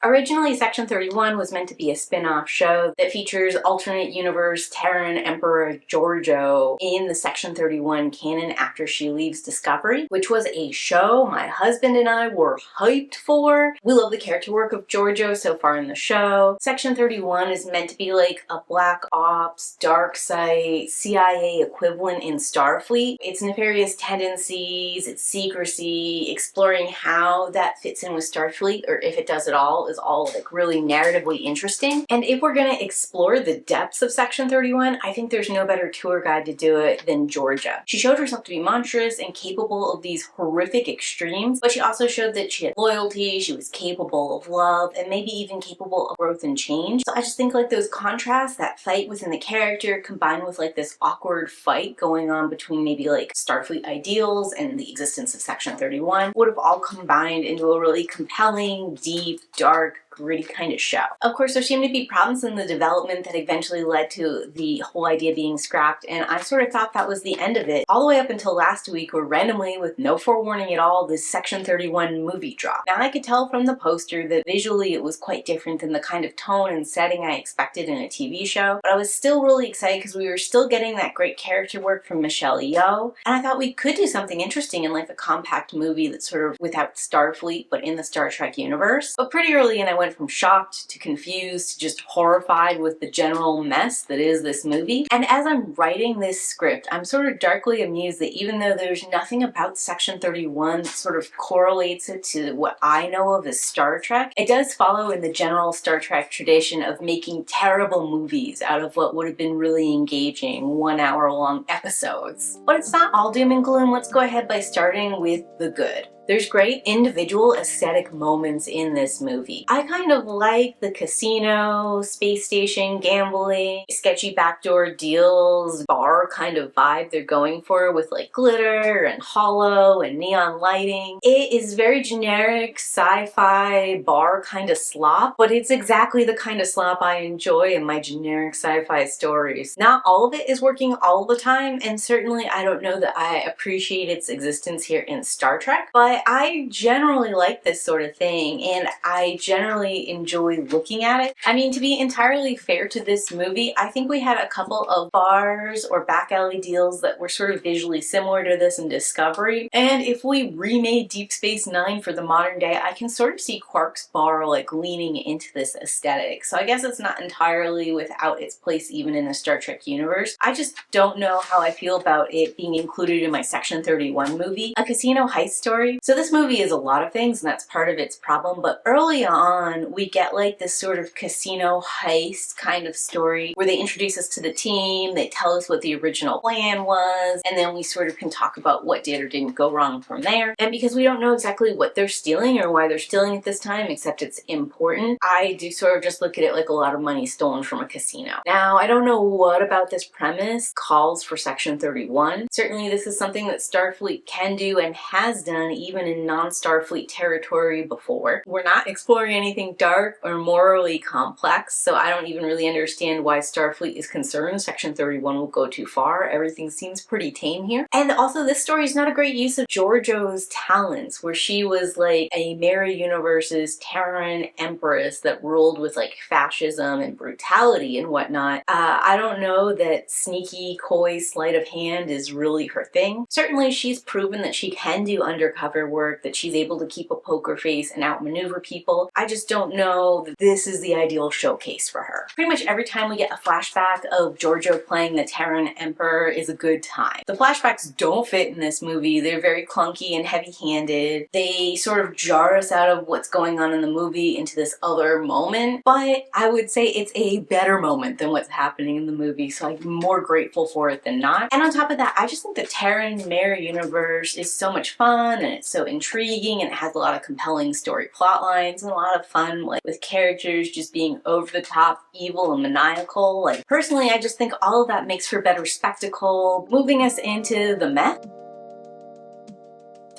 Originally, Section 31 was meant to be a spin-off show that features alternate universe Terran Emperor Giorgio in the Section 31 canon after she leaves Discovery, which was a show my husband and I were hyped for. We love the character work of Giorgio so far in the show. Section 31 is meant to be like a Black Ops, dark site, CIA equivalent in Starfleet. Its nefarious tendencies, its secrecy, exploring how that fits in with Starfleet, or if it does at all, is all like really narratively interesting. And if we're gonna explore the depths of Section 31, I think there's no better tour guide to do it than Georgia. She showed herself to be monstrous and capable of these horrific extremes, but she also showed that she had loyalty, she was capable of love, and maybe even capable of growth and change. So I just think like those contrasts, that fight within the character combined with like this awkward fight going on between maybe like Starfleet ideals and the existence of Section 31 would have all combined into a really compelling, deep, dark, gritty kind of show. Of course, there seemed to be problems in the development that eventually led to the whole idea being scrapped, and I sort of thought that was the end of it, all the way up until last week where randomly, with no forewarning at all, this Section 31 movie dropped. Now, I could tell from the poster that visually it was quite different than the kind of tone and setting I expected in a TV show, but I was still really excited because we were still getting that great character work from Michelle Yeoh, and I thought we could do something interesting in like a compact movie that's sort of without Starfleet, but in the Star Trek universe. But pretty early in, I went from shocked to confused to just horrified with the general mess that is this movie. And as I'm writing this script, I'm sort of darkly amused that even though there's nothing about Section 31 that sort of correlates it to what I know of as Star Trek, it does follow in the general Star Trek tradition of making terrible movies out of what would have been really engaging 1 hour long episodes. But it's not all doom and gloom. Let's go ahead by starting with the good. There's great individual aesthetic moments in this movie. I kind of like the casino, space station, gambling, sketchy backdoor deals, bar kind of vibe they're going for with like glitter and hollow and neon lighting. It is very generic sci-fi bar kind of slop, but it's exactly the kind of slop I enjoy in my generic sci-fi stories. Not all of it is working all the time, and certainly I don't know that I appreciate its existence here in Star Trek, but I generally like this sort of thing, and I generally enjoy looking at it. I mean, to be entirely fair to this movie, I think we had a couple of bars or back alley deals that were sort of visually similar to this in Discovery, and if we remade Deep Space Nine for the modern day, I can sort of see Quark's bar like leaning into this aesthetic. So I guess it's not entirely without its place even in the Star Trek universe. I just don't know how I feel about it being included in my Section 31 movie, a casino heist story. So this movie is a lot of things, and that's part of its problem, but early on we get like this sort of casino heist kind of story where they introduce us to the team, they tell us what the original plan was, and then we sort of can talk about what did or didn't go wrong from there. And because we don't know exactly what they're stealing or why they're stealing at this time, except it's important, I do sort of just look at it like a lot of money stolen from a casino. Now, I don't know what about this premise calls for Section 31. Certainly this is something that Starfleet can do and has done even in non-Starfleet territory before. We're not exploring anything dark or morally complex, so I don't even really understand why Starfleet is concerned Section 31 will go too far. Everything seems pretty tame here. And also, this story is not a great use of Giorgio's talents, where she was like a Mirror Universe's Terran Empress that ruled with like fascism and brutality and whatnot. I don't know that sneaky, coy sleight of hand is really her thing. Certainly she's proven that she can do undercover work, that she's able to keep a poker face and outmaneuver people. I just don't know that this is the ideal showcase for her. Pretty much every time we get a flashback of Giorgio playing the Terran Emperor is a good time. The flashbacks don't fit in this movie. They're very clunky and heavy-handed. They sort of jar us out of what's going on in the movie into this other moment, but I would say it's a better moment than what's happening in the movie, so I'm more grateful for it than not. And on top of that, I just think the Terran Mirror universe is so much fun, and it's so intriguing, and it has a lot of compelling story plot lines and a lot of fun, like with characters just being over the top evil and maniacal. Like, personally, I just think all of that makes for better spectacle. Moving us into the meh.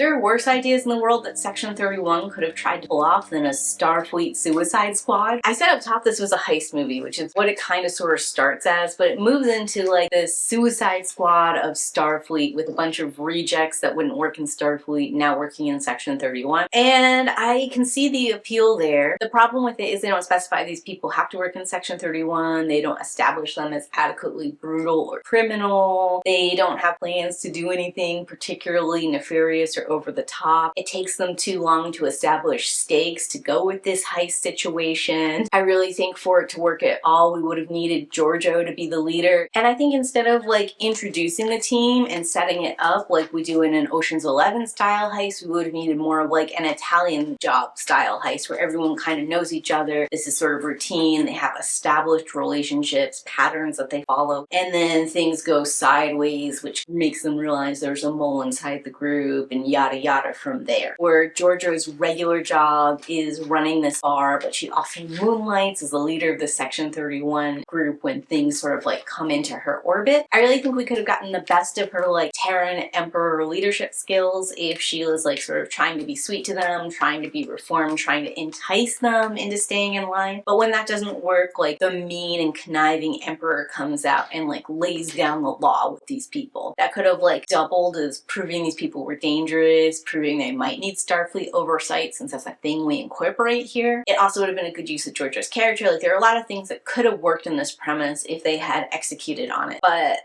There are worse ideas in the world that Section 31 could have tried to pull off than a Starfleet Suicide Squad. I said up top this was a heist movie, which is what it kind of sort of starts as, but it moves into like this Suicide Squad of Starfleet with a bunch of rejects that wouldn't work in Starfleet now working in Section 31. And I can see the appeal there. The problem with it is they don't specify these people have to work in Section 31. They don't establish them as adequately brutal or criminal. They don't have plans to do anything particularly nefarious or over the top. It takes them too long to establish stakes to go with this heist situation. I really think for it to work at all, we would have needed Giorgio to be the leader. And I think instead of like introducing the team and setting it up like we do in an Ocean's 11 style heist, we would have needed more of like an Italian Job style heist where everyone kind of knows each other. This is sort of routine. They have established relationships, patterns that they follow, and then things go sideways, which makes them realize there's a mole inside the group and yada yada from there. Where Giorgio's regular job is running this bar, but she also moonlights as the leader of the Section 31 group when things sort of like come into her orbit. I really think we could have gotten the best of her like Terran Emperor leadership skills if she was like sort of trying to be sweet to them, trying to be reformed, trying to entice them into staying in line. But when that doesn't work, like the mean and conniving Emperor comes out and like lays down the law with these people. That could have like doubled as proving these people were dangerous, proving they might need Starfleet oversight since that's a thing we incorporate here. It also would have been a good use of Giorgio's character. Like there are a lot of things that could have worked in this premise if they had executed on it. But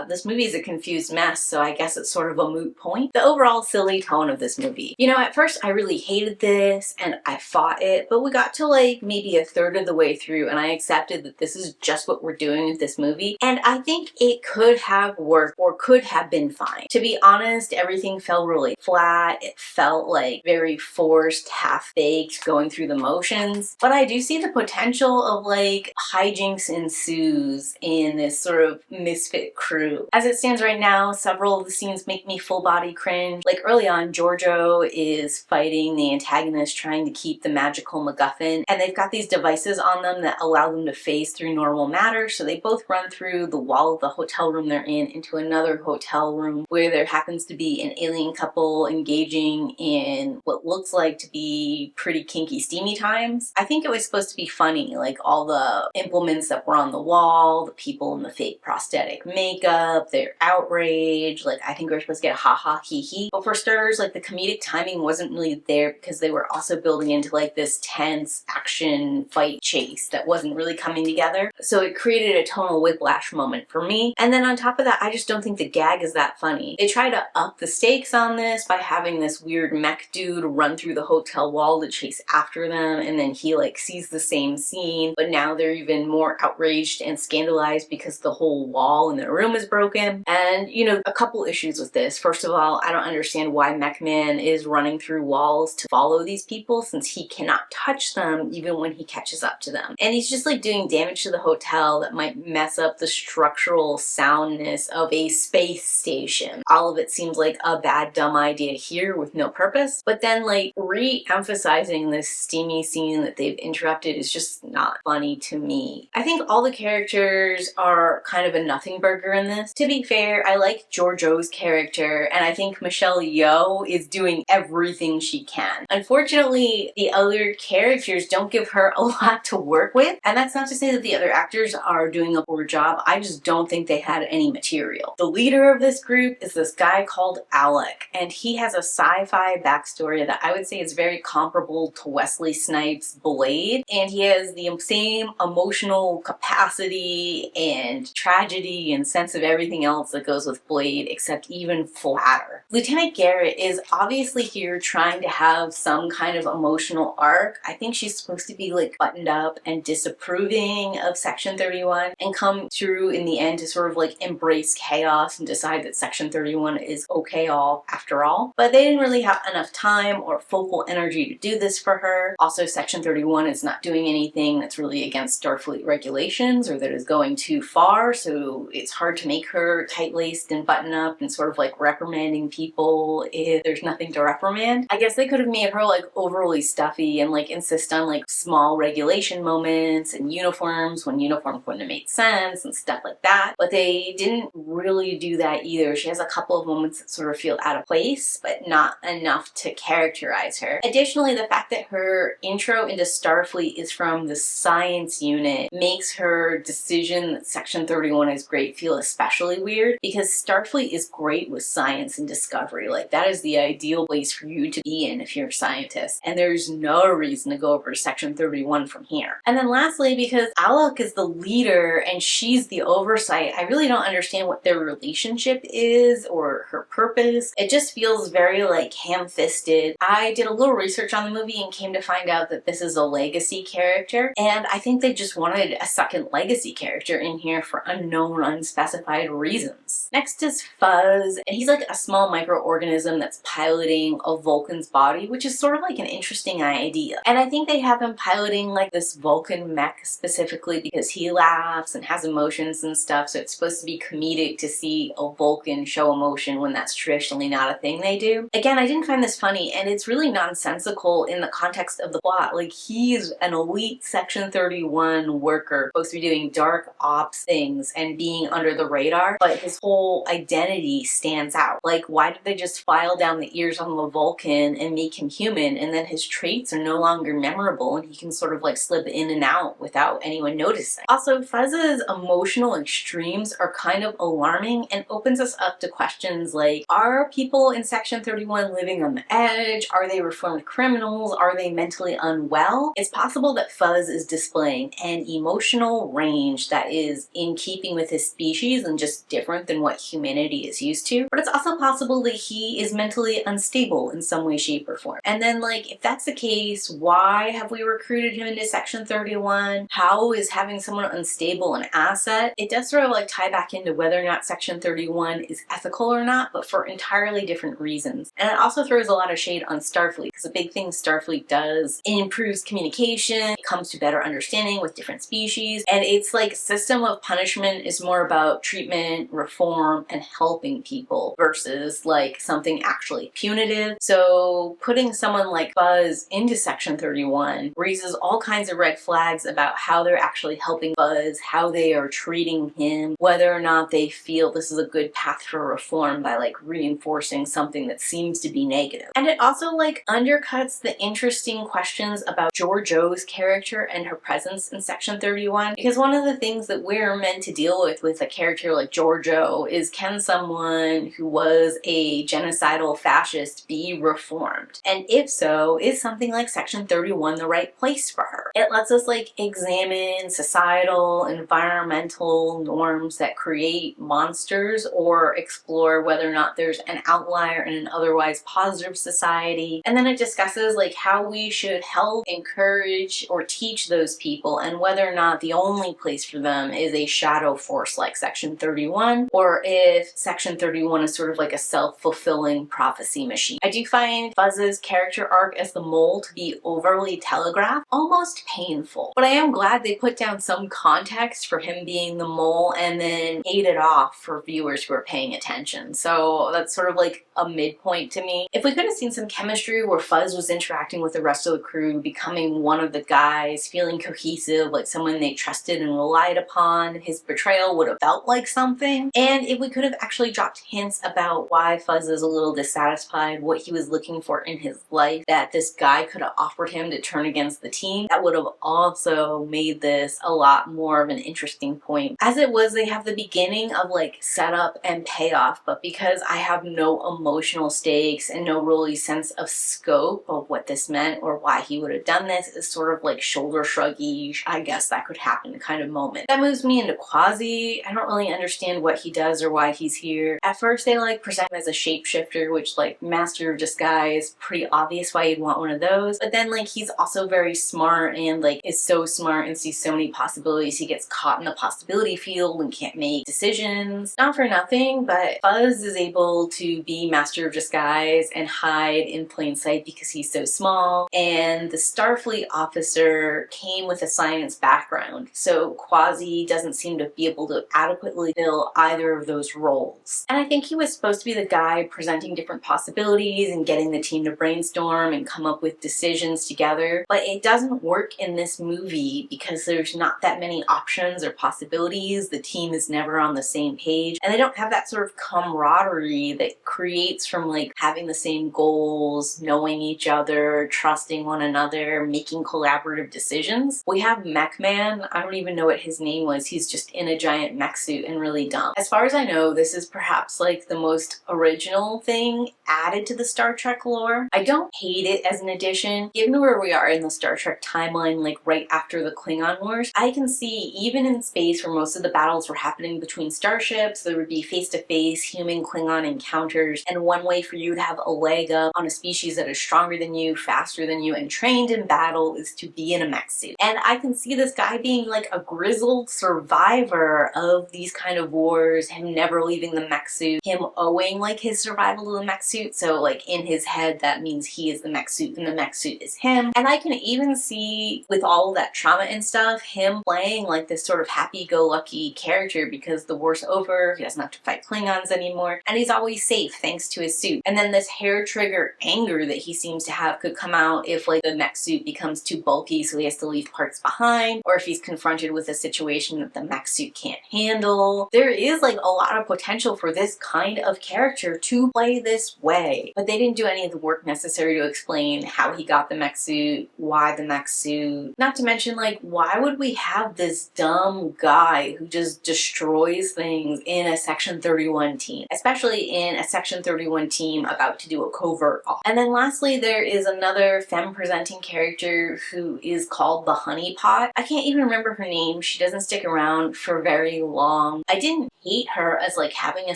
this movie is a confused mess, so I guess it's sort of a moot point. The overall silly tone of this movie. You know, at first I really hated this and I fought it, but we got to like maybe a third of the way through and I accepted that this is just what we're doing with this movie. And I think it could have worked or could have been fine. To be honest, everything felt really flat. It felt like very forced, half-baked, going through the motions. But I do see the potential of like hijinks ensues in this sort of misfit crew. As it stands right now, several of the scenes make me full body cringe. Like early on, Giorgio is fighting the antagonist trying to keep the magical MacGuffin, and they've got these devices on them that allow them to phase through normal matter, so they both run through the wall of the hotel room they're in into another hotel room where there happens to be an alien couple engaging in what looks like to be pretty kinky steamy times. I think it was supposed to be funny, like all the implements that were on the wall, the people in the fake prosthetic makeup, their outrage, like I think we were supposed to get ha ha he he. But for starters, like the comedic timing wasn't really there because they were also building into like this tense action fight chase that wasn't really coming together. So it created a tonal whiplash moment for me. And then on top of that, I just don't think the gag is that funny. They try to up the stakes on this by having this weird mech dude run through the hotel wall to chase after them, and then he like sees the same scene, but now they're even more outraged and scandalized because the whole wall in their room is broken. And you know, a couple issues with this. First of all, I don't understand why Mech Man is running through walls to follow these people since he cannot touch them even when he catches up to them. And he's just like doing damage to the hotel that might mess up the structural soundness of a space station. All of it seems like a bad dumb idea here with no purpose. But then like re-emphasizing this steamy scene that they've interrupted is just not funny to me. I think all the characters are kind of a nothing burger in this. To be fair, I like Giorgio's character and I think Michelle Yeoh is doing everything she can. Unfortunately, the other characters don't give her a lot to work with, and that's not to say that the other actors are doing a poor job. I just don't think they had any material. The leader of this group is this guy called Alec, and he has a sci-fi backstory that I would say is very comparable to Wesley Snipes' Blade, and he has the same emotional capacity and tragedy and sense of everything else that goes with Blade, except even flatter. Lieutenant Garrett is obviously here trying to have some kind of emotional arc. I think she's supposed to be like buttoned up and disapproving of Section 31 and come through in the end to sort of like embrace chaos and decide that Section 31 is okay all after all. But they didn't really have enough time or focal energy to do this for her. Also, Section 31 is not doing anything that's really against Starfleet regulations or that is going too far, so it's hard to make her tight-laced and button up and sort of like reprimanding people if there's nothing to reprimand. I guess they could have made her like overly stuffy and like insist on like small regulation moments and uniforms when uniforms wouldn't have made sense and stuff like that. But they didn't really do that either. She has a couple of moments that sort of feel out of place. face, but not enough to characterize her. Additionally, the fact that her intro into Starfleet is from the science unit makes her decision that Section 31 is great feel especially weird, because Starfleet is great with science and discovery. Like, that is the ideal place for you to be in if you're a scientist, and there's no reason to go over to Section 31 from here. And then lastly, because Alok is the leader and she's the oversight, I really don't understand what their relationship is or her purpose. It just feels very like ham-fisted. I did a little research on the movie and came to find out that this is a legacy character, and I think they just wanted a second legacy character in here for unknown, unspecified reasons. Next is Fuzz, and he's like a small microorganism that's piloting a Vulcan's body, which is sort of like an interesting idea. And I think they have him piloting like this Vulcan mech specifically because he laughs and has emotions and stuff, so it's supposed to be comedic to see a Vulcan show emotion when that's traditionally not a thing they do. Again, I didn't find this funny, and it's really nonsensical in the context of the plot. Like, he's an elite Section 31 worker, supposed to be doing dark ops things and being under the radar, but his whole identity stands out. Like, why did they just file down the ears on the Vulcan and make him human, and then his traits are no longer memorable and he can sort of like slip in and out without anyone noticing? Also, Fuzz's emotional extremes are kind of alarming and opens us up to questions like, are people in Section 31 living on the edge? Are they reformed criminals? Are they mentally unwell? It's possible that Fuzz is displaying an emotional range that is in keeping with his species and just different than what humanity is used to, but it's also possible that he is mentally unstable in some way, shape, or form. And then, like, if that's the case, why have we recruited him into Section 31? How is having someone unstable an asset? It does sort of like tie back into whether or not Section 31 is ethical or not, but for entirely different reasons. And it also throws a lot of shade on Starfleet, because a big thing Starfleet does, it improves communication, it comes to better understanding with different species, and its like system of punishment is more about treatment, reform, and helping people versus like something actually punitive. So putting someone like Buzz into Section 31 raises all kinds of red flags about how they're actually helping Buzz, how they are treating him, whether or not they feel this is a good path for reform by like reinforcing something that seems to be negative. And it also like undercuts the interesting questions about Georgiou's character and her presence in Section 31, because one of the things that we're meant to deal with a character like Georgiou is, can someone who was a genocidal fascist be reformed? And if so, is something like Section 31 the right place for her? It lets us like examine societal, environmental norms that create monsters, or explore whether or not there's an outlier in an otherwise positive society. And then it discusses like how we should help, encourage, or teach those people, and whether or not the only place for them is a shadow force like Section 31, or if Section 31 is sort of like a self-fulfilling prophecy machine. I do find Fuzz's character arc as the mole to be overly telegraphed, almost painful. But I am glad they put down some context for him being the mole and then paid it off for viewers who are paying attention. So that's sort of like a midpoint to me. If we could have seen some chemistry where Fuzz was interacting with the rest of the crew, becoming one of the guys, feeling cohesive, like someone they trusted and relied upon, his betrayal would have felt like something. And if we could have actually dropped hints about why Fuzz is a little dissatisfied, what he was looking for in his life, that this guy could have offered him to turn against the team, that would have also made this a lot more of an interesting point. As it was, they have the beginning of like setup and payoff, but because I have no emotional stakes and no really sense of scope of what this meant or why he would have done this, is sort of like shoulder shruggy, I guess that could happen kind of moment. That moves me into Quasi. I don't really understand what he does or why he's here. At first they like present him as a shapeshifter, which like master of disguise, pretty obvious why you'd want one of those, but then like he's also very smart and like is so smart and sees so many possibilities, he gets caught in the possibility field and can't make decisions. Not for nothing, but Fuzz is able to be master of disguise and hide in plain sight because he's so small, and the Starfleet officer came with a science background, so Quasi doesn't seem to be able to adequately fill either of those roles. And I think he was supposed to be the guy presenting different possibilities and getting the team to brainstorm and come up with decisions together, but it doesn't work in this movie because there's not that many options or possibilities, the team is never on the same page, and they don't have that sort of camaraderie that creates radiates from like having the same goals, knowing each other, trusting one another, making collaborative decisions. We have Mech Man. I don't even know what his name was. He's just in a giant mech suit and really dumb. As far as I know, this is perhaps like the most original thing added to the Star Trek lore. I don't hate it as an addition. Given where we are in the Star Trek timeline, like right after the Klingon Wars, I can see even in space where most of the battles were happening between starships, there would be face-to-face human-Klingon encounters, and one way for you to have a leg up on a species that is stronger than you, faster than you, and trained in battle is to be in a mech suit. And I can see this guy being like a grizzled survivor of these kind of wars, him never leaving the mech suit, him owing like his survival to the mech suit, so like in his head that means he is the mech suit and the mech suit is him. And I can even see, with all of that trauma and stuff, him playing like this sort of happy-go-lucky character because the war's over, he doesn't have to fight Klingons anymore, and he's always safe thanks to his suit. And then this hair-trigger anger that he seems to have could come out if like the mech suit becomes too bulky so he has to leave parts behind, or if he's confronted with a situation that the mech suit can't handle. There is like a lot of potential for this kind of character to play this way, but they didn't do any of the work necessary to explain how he got the mech suit, why the mech suit. Not to mention, like, why would we have this dumb guy who just destroys things in a Section 31 team, especially in a Section 31 team about to do a covert off. And then lastly, there is another femme-presenting character who is called the Honey Pot. I can't even remember her name. She doesn't stick around for very long. I didn't hate her as like having a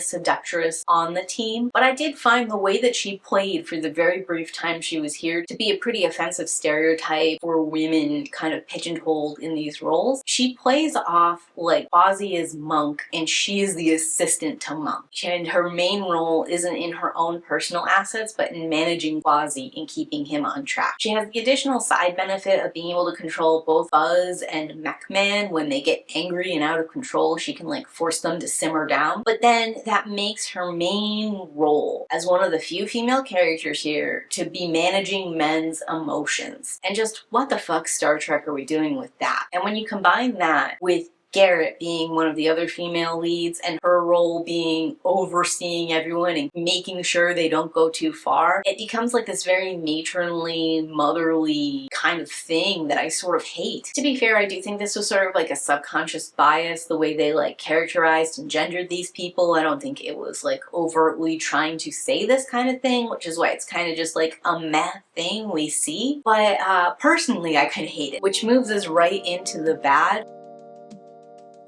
seductress on the team, but I did find the way that she played for the very brief time she was here to be a pretty offensive stereotype for women kind of pigeonholed in these roles. She plays off like Ozzy is Monk and she is the assistant to Monk, and her main role isn't in her own personal assets but in managing Ozzy and keeping him on track. She has the additional side benefit of being able to control both Buzz and Mech Man. When they get angry and out of control, she can like force them to simmer down, but then that makes her main role as one of the few female characters here to be managing men's emotions. And just what the fuck Star Trek are we doing with that? And when you combine that with Garrett being one of the other female leads and her role being overseeing everyone and making sure they don't go too far, it becomes like this very matronly, motherly kind of thing that I sort of hate. To be fair, I do think this was sort of like a subconscious bias, the way they like characterized and gendered these people. I don't think it was like overtly trying to say this kind of thing, which is why it's kind of just like a meh thing we see. But personally, I kind of hate it, which moves us right into the bad.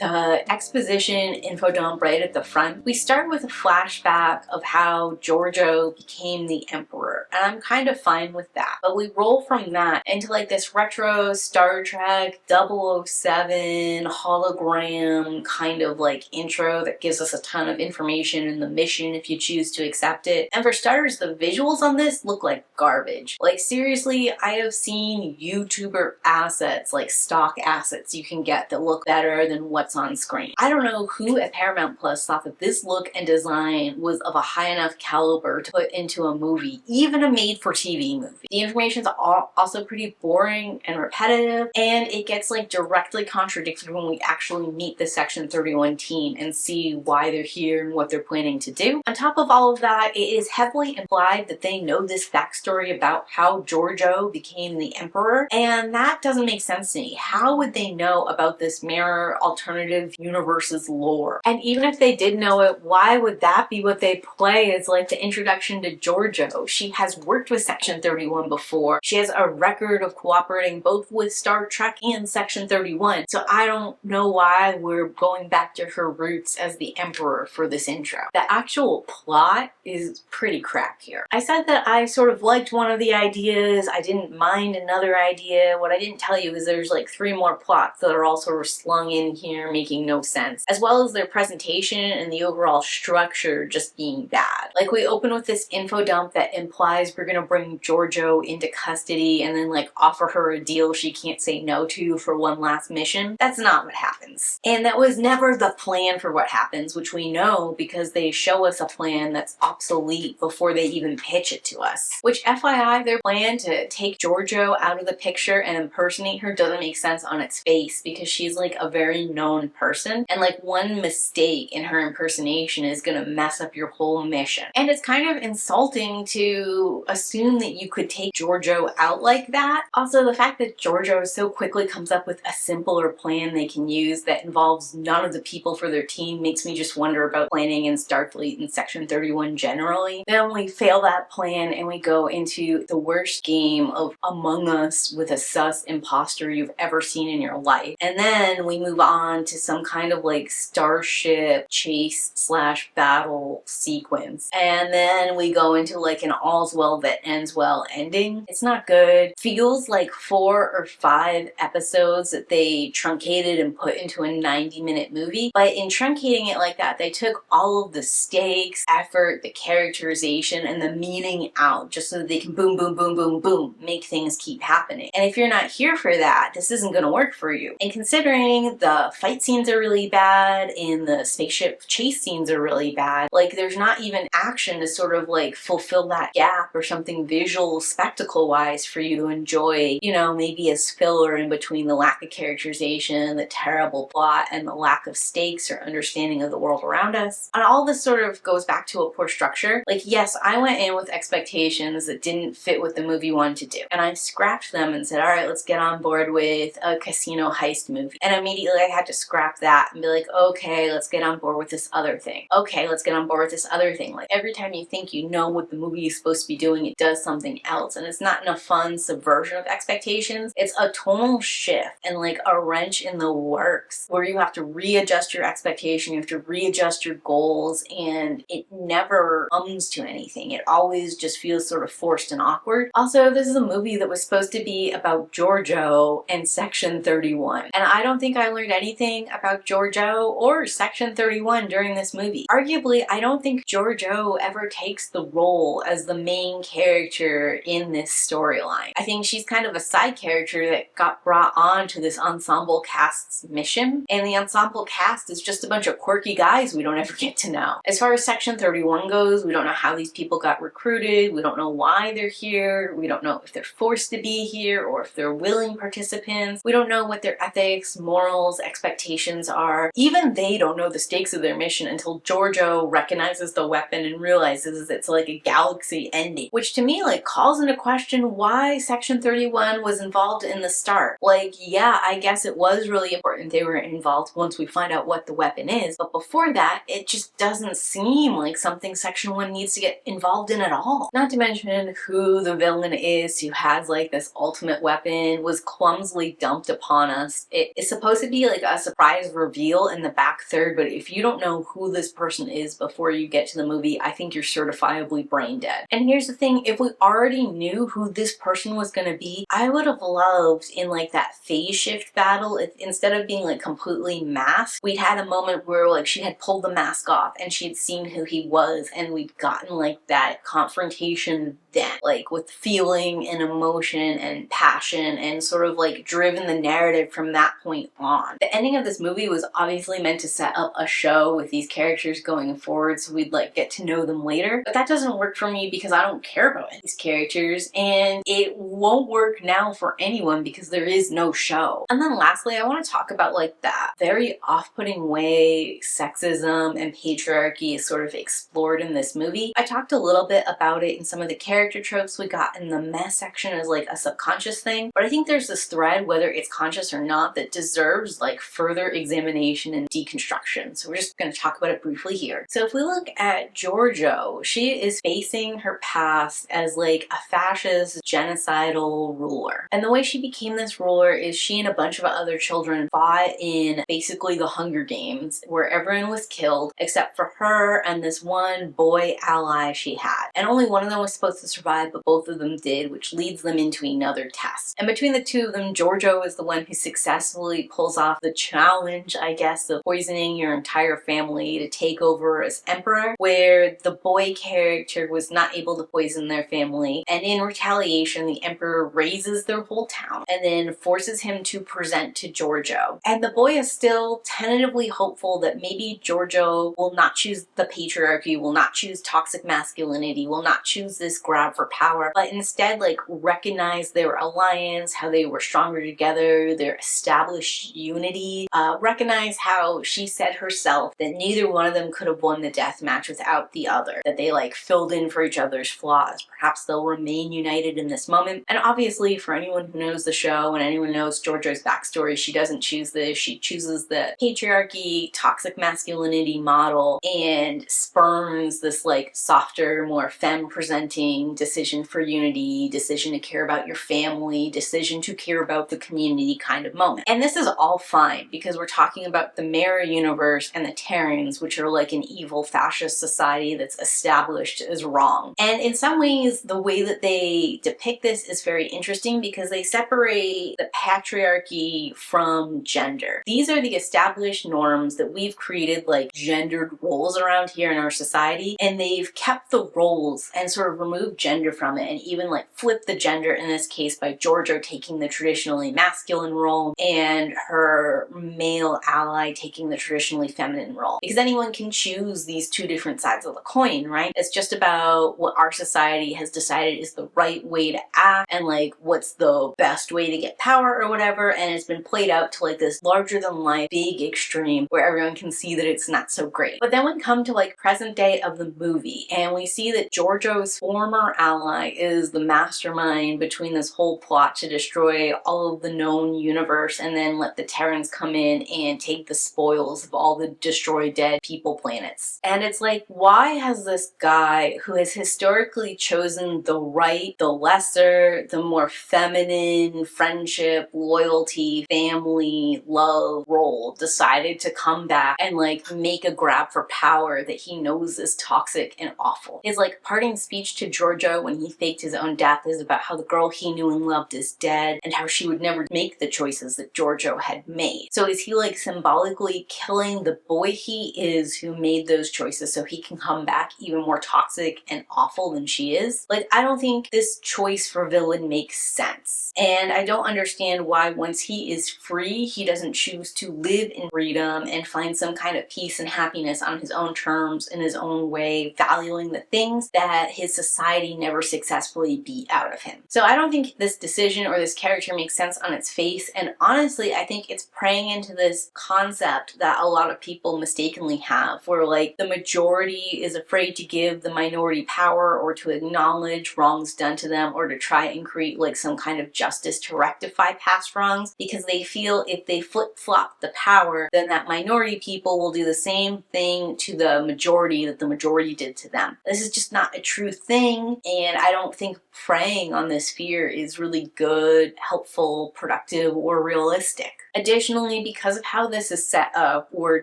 The exposition info dump right at the front. We start with a flashback of how Giorgio became the Emperor, and I'm kind of fine with that. But we roll from that into like this retro Star Trek 007 hologram kind of like intro that gives us a ton of information in the mission if you choose to accept it. And for starters, the visuals on this look like garbage. Like seriously, I have seen YouTuber assets, like stock assets you can get that look better than what's on screen. I don't know who at Paramount Plus thought that this look and design was of a high enough caliber to put into a movie, even a made-for-TV movie. The information's also pretty boring and repetitive, and it gets like directly contradicted when we actually meet the Section 31 team and see why they're here and what they're planning to do. On top of all of that, it is heavily implied that they know this backstory about how Giorgio became the Emperor, and that doesn't make sense to me. How would they know about this mirror alternative universe's lore? And even if they did know it, why would that be what they play as like the introduction to Giorgio? She has worked with Section 31 before. She has a record of cooperating both with Star Trek and Section 31. So I don't know why we're going back to her roots as the Emperor for this intro. The actual plot is pretty crap here. I said that I sort of liked one of the ideas. I didn't mind another idea. What I didn't tell you is there's like 3 more plots that are all sort of slung in here making no sense, as well as their presentation and the overall structure just being bad. Like we open with this info dump that implies we're gonna bring Giorgio into custody and then like offer her a deal she can't say no to for one last mission. That's not what happens. And that was never the plan for what happens, which we know because they show us a plan that's obsolete before they even pitch it to us. Which FYI, their plan to take Giorgio out of the picture and impersonate her doesn't make sense on its face because she's like a very known well-known person, and like one mistake in her impersonation is gonna mess up your whole mission. And it's kind of insulting to assume that you could take Giorgio out like that. Also, the fact that Giorgio so quickly comes up with a simpler plan they can use that involves none of the people for their team makes me just wonder about planning in Starfleet in Section 31 generally. Then we fail that plan and we go into the worst game of Among Us with a sus imposter you've ever seen in your life. And then we move on to some kind of like starship chase slash battle sequence. And then we go into like an all's well that ends well ending. It's not good. Feels like 4 or 5 episodes that they truncated and put into a 90-minute movie. But in truncating it like that, they took all of the stakes, effort, the characterization, and the meaning out just so that they can boom, boom, boom, boom, boom, make things keep happening. And if you're not here for that, this isn't going to work for you. And considering the fight scenes are really bad and the spaceship chase scenes are really bad, like there's not even action to sort of like fulfill that gap or something visual spectacle wise for you to enjoy, you know, maybe as filler in between the lack of characterization, the terrible plot, and the lack of stakes or understanding of the world around us. And all this sort of goes back to a poor structure. Like, yes, I went in with expectations that didn't fit what the movie wanted to do. And I scrapped them and said, all right, let's get on board with a casino heist movie. And immediately I had to scrap that and be like, okay, let's get on board with this other thing. Okay, let's get on board with this other thing. Like every time you think you know what the movie is supposed to be doing, it does something else. And it's not in a fun subversion of expectations. It's a tonal shift and like a wrench in the works where you have to readjust your expectation, you have to readjust your goals, and it never comes to anything. It always just feels sort of forced and awkward. Also, this is a movie that was supposed to be about Giorgio and Section 31. And I don't think I learned anything about Giorgio or Section 31 during this movie. Arguably, I don't think Giorgio ever takes the role as the main character in this storyline. I think she's kind of a side character that got brought on to this ensemble cast's mission, and the ensemble cast is just a bunch of quirky guys we don't ever get to know. As far as Section 31 goes, we don't know how these people got recruited, we don't know why they're here, we don't know if they're forced to be here or if they're willing participants, we don't know what their ethics, morals, expectations are. Even they don't know the stakes of their mission until Giorgio recognizes the weapon and realizes it's like a galaxy ending, which to me like calls into question why Section 31 was involved in the start. Like, yeah, I guess it was really important they were involved once we find out what the weapon is, but before that, it just doesn't seem like something Section 1 needs to get involved in at all. Not to mention who the villain is who has like this ultimate weapon was clumsily dumped upon us. It is supposed to be like a surprise reveal in the back third, but if you don't know who this person is before you get to the movie, I think you're certifiably brain dead. And here's the thing, if we already knew who this person was gonna be, I would have loved in like that phase shift battle, if instead of being like completely masked, we'd had a moment where like she had pulled the mask off and she'd seen who he was, and we'd gotten like that confrontation then, like with feeling and emotion and passion, and sort of like driven the narrative from that point on. The ending of this movie was obviously meant to set up a show with these characters going forward so we'd like get to know them later, but that doesn't work for me because I don't care about these characters, and it won't work now for anyone because there is no show. And then lastly, I want to talk about like that very off-putting way sexism and patriarchy is sort of explored in this movie. I talked a little bit about it in some of the character tropes we got in the mess section as like a subconscious thing, but I think there's this thread, whether it's conscious or not, that deserves like further examination and deconstruction. So we're just going to talk about it briefly here. So if we look at Giorgio, she is facing her past as like a fascist, genocidal ruler. And the way she became this ruler is she and a bunch of other children fought in basically the Hunger Games, where everyone was killed except for her and this one boy ally she had. And only one of them was supposed to survive, but both of them did, which leads them into another test. And between the two of them, Giorgio is the one who successfully pulls off the challenge, I guess, of poisoning your entire family to take over as emperor, where the boy character was not able to poison their family, and in retaliation, the emperor raises their whole town and then forces him to present to Giorgio. And the boy is still tentatively hopeful that maybe Giorgio will not choose the patriarchy, will not choose toxic masculinity, will not choose this grab for power, but instead like recognize their alliance, how they were stronger together, their established unity we recognize how she said herself that neither one of them could have won the death match without the other, that they like filled in for each other's flaws. Perhaps they'll remain united in this moment. And obviously, for anyone who knows the show and anyone knows Georgiou's backstory, she doesn't choose this. She chooses the patriarchy, toxic masculinity model and spurns this like softer, more femme-presenting decision for unity, decision to care about your family, decision to care about the community kind of moment. And this is all fine because we're talking about the mirror universe and the Terrans, which are like an evil fascist society that's established as wrong. And in some ways, the way that they depict this is very interesting because they separate the patriarchy from gender. These are the established norms that we've created like gendered roles around here in our society, and they've kept the roles and sort of removed gender from it and even like flipped the gender in this case by Georgiou taking the traditionally masculine role and her male ally taking the traditionally feminine role. Because anyone can choose these two different sides of the coin, right? It's just about what our society has decided is the right way to act and like what's the best way to get power or whatever, and it's been played out to like this larger than life big extreme where everyone can see that it's not so great. But then we come to like present day of the movie and we see that Georgiou's former ally is the mastermind between this whole plot to destroy all of the known universe and then let the Terrans come in and take the spoils of all the destroyed dead people planets. And it's like, why has this guy who has historically chosen the right, the lesser, the more feminine friendship, loyalty, family, love role decided to come back and like make a grab for power that he knows is toxic and awful? His like parting speech to Georgiou when he faked his own death is about how the girl he knew and loved is dead and how she would never make the choices that Georgiou had made. So is he like symbolically killing the boy he is who made those choices so he can come back even more toxic and awful than she is? Like, I don't think this choice for villain makes sense. And I don't understand why once he is free, he doesn't choose to live in freedom and find some kind of peace and happiness on his own terms, in his own way, valuing the things that his society never successfully beat out of him. So I don't think this decision or this character makes sense on its face, and honestly, I think it's preying into this concept that a lot of people mistakenly have, where like the majority is afraid to give the minority power or to acknowledge wrongs done to them or to try and create like some kind of justice to rectify past wrongs because they feel if they flip-flop the power, then that minority people will do the same thing to the majority that the majority did to them. This is just not a true thing, and I don't think preying on this fear is really good, helpful, productive, or realistic. Additionally, because of how this is set up, where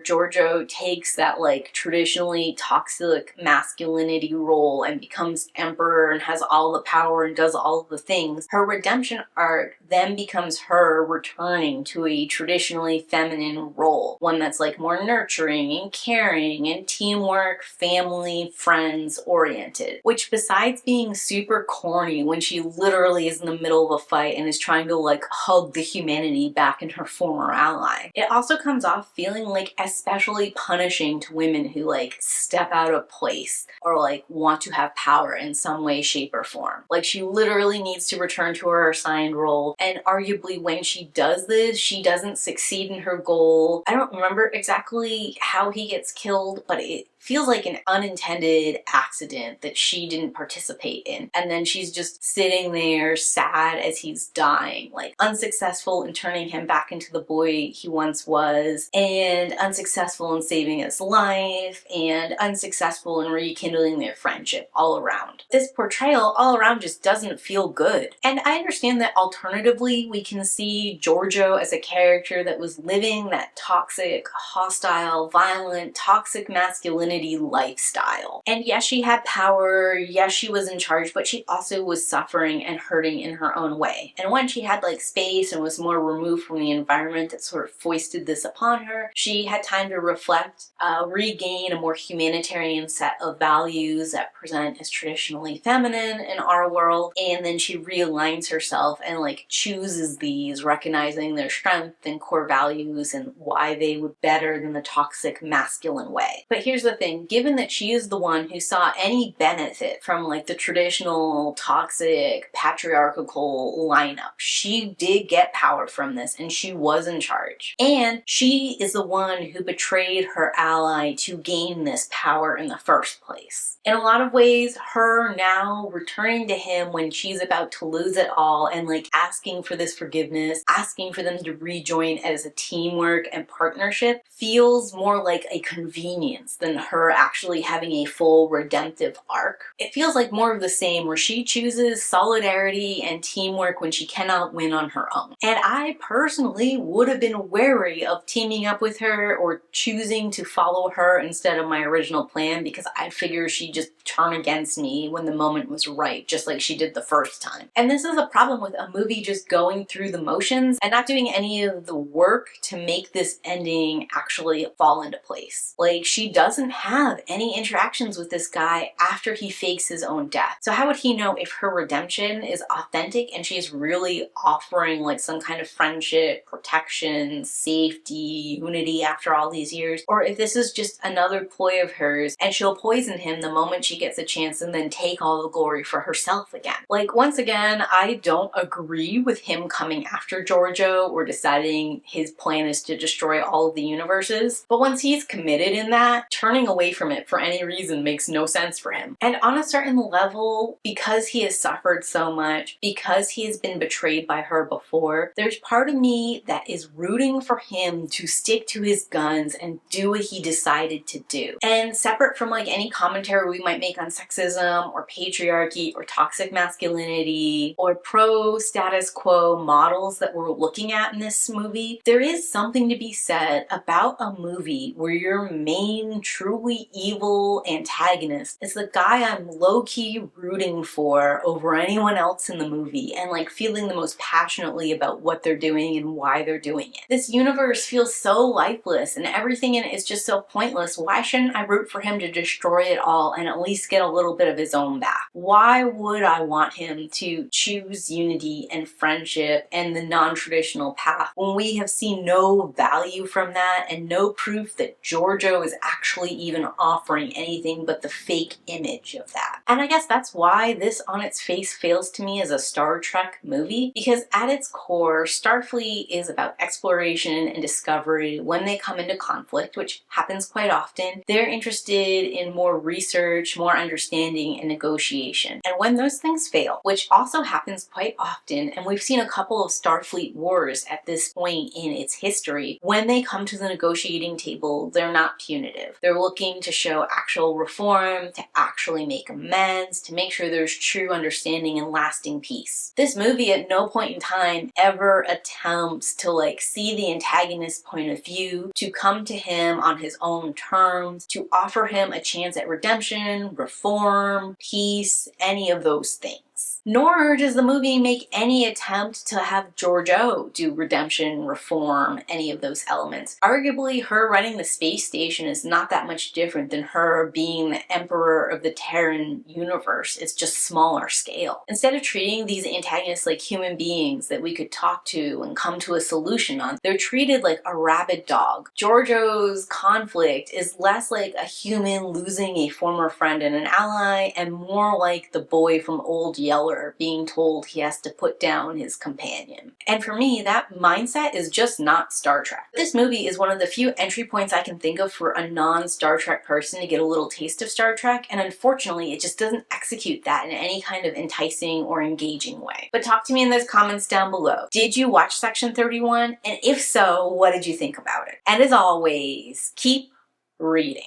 Georgiou takes that like traditionally toxic masculinity role and becomes emperor and has all the power and does all the things, her redemption arc then becomes her returning to a traditionally feminine role, one that's like more nurturing and caring and teamwork, family, friends oriented, which besides being super corny when she literally is in the middle of a fight and is trying to like hug the humanity back in her former ally, it also comes off feeling like especially punishing to women who like step out of place or like want to have power in some way, shape, or form. Like she literally needs to return to her assigned role, and arguably when she does this, she doesn't succeed in her goal. I don't remember exactly how he gets killed, but it feels like an unintended accident that she didn't participate in. And then she's just sitting there sad as he's dying, like unsuccessful in turning him back into the boy he once was, and unsuccessful in saving his life, and unsuccessful in rekindling their friendship all around. This portrayal all around just doesn't feel good. And I understand that alternatively, we can see Georgiou as a character that was living that toxic, hostile, violent, toxic masculinity lifestyle. And yes, she had power, yes, she was in charge, but she also was suffering and hurting in her own way. And when she had like space and was more removed from the environment that sort of foisted this upon her, she had time to reflect, regain a more humanitarian set of values that present as traditionally feminine in our world, and then she realigns herself and like chooses these, recognizing their strength and core values and why they would better than the toxic masculine way. But here's the thing, given that she is the one who saw any benefit from like the traditional toxic, patriarchal lineup. She did get power from this, and she was in charge. And she is the one who betrayed her ally to gain this power in the first place. In a lot of ways, her now returning to him when she's about to lose it all and like asking for this forgiveness, asking for them to rejoin as a teamwork and partnership feels more like a convenience than her actually having a full redemptive arc. It feels like more of the same, where she chooses solidarity and teamwork when she cannot win on her own. And I personally would have been wary of teaming up with her or choosing to follow her instead of my original plan, because I figure she'd just turn against me when the moment was right, just like she did the first time. And this is a problem with a movie just going through the motions and not doing any of the work to make this ending actually fall into place. Like, she doesn't have any interactions with this guy after he fakes his own death. So how would he know if her redemption is authentic and she's really offering like some kind of friendship, protection, safety, unity after all these years? Or if this is just another ploy of hers and she'll poison him the moment she gets a chance and then take all the glory for herself again. Like, once again, I don't agree with him coming after Giorgio or deciding his plan is to destroy all of the universes. But once he's committed in that, turning away from it for any reason makes no sense for him. And on a certain level, because he has suffered so much, because he has been betrayed by her before, there's part of me that is rooting for him to stick to his guns and do what he decided to do. And separate from like any commentary we might make on sexism or patriarchy or toxic masculinity or pro-status quo models that we're looking at in this movie, there is something to be said about a movie where your main truly evil antagonist is the guy I'm low-key rooting for over anyone else in the movie and like feeling the most passionately about what they're doing and why they're doing it. This universe feels so lifeless and everything in it is just so pointless. Why shouldn't I root for him to destroy it all and at least get a little bit of his own back? Why would I want him to choose unity and friendship and the non-traditional path when we have seen no value from that and no proof that Giorgio is actually even offering anything but the fake image of that? And I guess that's why this on its face fails to me as a Star Trek movie, because at its core, Starfleet is about exploration and discovery. When they come into conflict, which happens quite often, they're interested in more research, more understanding, and negotiation. And when those things fail, which also happens quite often, and we've seen a couple of Starfleet wars at this point in its history, when they come to the negotiating table, they're not punitive. They're looking to show actual reform, to actually make amends, to make sure there's true understanding and lasting peace. This movie at no point in time ever attempts to like see the antagonist's point of view, to come to him on his own terms, to offer him a chance at redemption, reform, peace, any of those things. Nor does the movie make any attempt to have Giorgio do redemption, reform, any of those elements. Arguably, her running the space station is not that much different than her being the emperor of the Terran universe. It's just smaller scale. Instead of treating these antagonists like human beings that we could talk to and come to a solution on, they're treated like a rabid dog. Giorgio's conflict is less like a human losing a former friend and an ally, and more like the boy from Old Yeller being told he has to put down his companion. And for me, that mindset is just not Star Trek. This movie is one of the few entry points I can think of for a non-Star Trek person to get a little taste of Star Trek, and unfortunately it just doesn't execute that in any kind of enticing or engaging way. But talk to me in those comments down below. Did you watch Section 31? And if so, what did you think about it? And as always, keep reading.